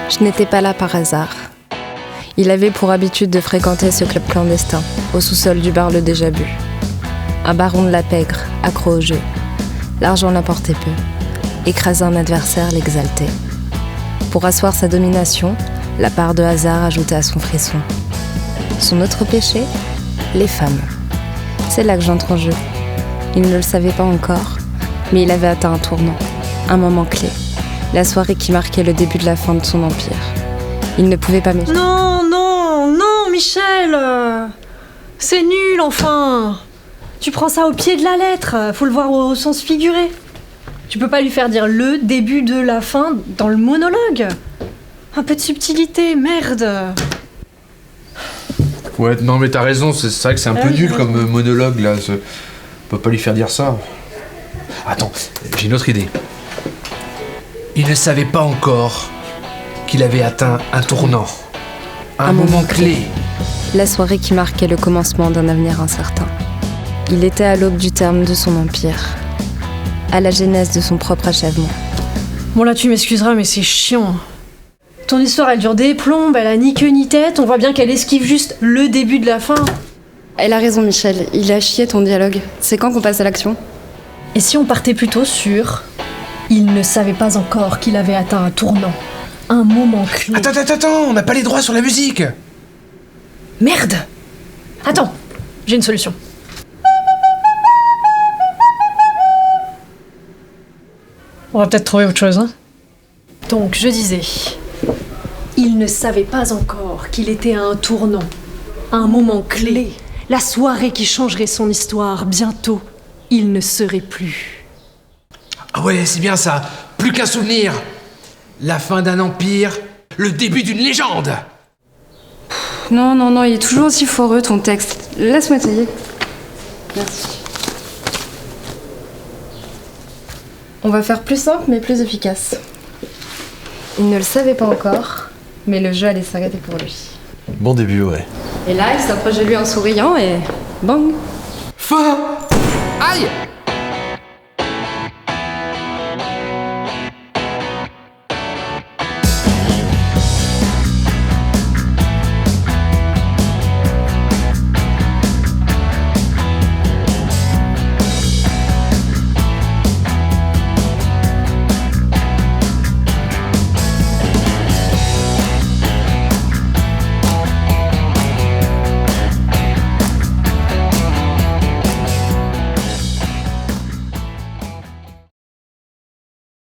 Je n'étais pas là par hasard. Il avait pour habitude de fréquenter ce club clandestin, au sous-sol du bar Le Déjà Bu. Un baron de la pègre, accro au jeu. L'argent l'importait peu. Écraser un adversaire l'exaltait. Pour asseoir sa domination, la part de hasard ajoutait à son frisson. Son autre péché, les femmes. C'est là que j'entre en jeu. Il ne le savait pas encore, mais il avait atteint un tournant, un moment clé. La soirée qui marquait le début de la fin de son empire. Il ne pouvait pas m'échapper. Non, Michel. C'est nul, enfin. Tu prends ça au pied de la lettre. Faut le voir au sens figuré. Tu peux pas lui faire dire le début de la fin dans le monologue. Un peu de subtilité, merde. Ouais, non mais t'as raison, c'est vrai que c'est un peu nul comme monologue là. On peut pas lui faire dire ça. Attends, j'ai une autre idée. Il ne savait pas encore qu'il avait atteint un tournant. Un moment clé. La soirée qui marquait le commencement d'un avenir incertain. Il était à l'aube du terme de son empire, à la genèse de son propre achèvement. Bon là tu m'excuseras mais c'est chiant. Ton histoire elle dure des plombes, elle a ni queue ni tête, on voit bien qu'elle esquive juste le début de la fin. Elle a raison Michel, il a chié ton dialogue. C'est quand qu'on passe à l'action ? Et si on partait plutôt sur... Il ne savait pas encore qu'il avait atteint un tournant, un moment clé. Attends, on n'a pas les droits sur la musique. Merde. Attends, j'ai une solution. On va peut-être trouver autre chose, hein. Donc, je disais... Il ne savait pas encore qu'il était à un tournant, un moment clé, la soirée qui changerait son histoire. Bientôt, il ne serait plus. Ah ouais, c'est bien ça. Plus qu'un souvenir. La fin d'un empire, le début d'une légende. Non, il est toujours aussi foireux ton texte. Laisse-moi t'aider. Merci. On va faire plus simple mais plus efficace. Il ne le savait pas encore, mais le jeu allait s'arrêter pour lui. Bon début, ouais. Et là, il s'approche de lui en souriant et... bang. Fin. Aïe.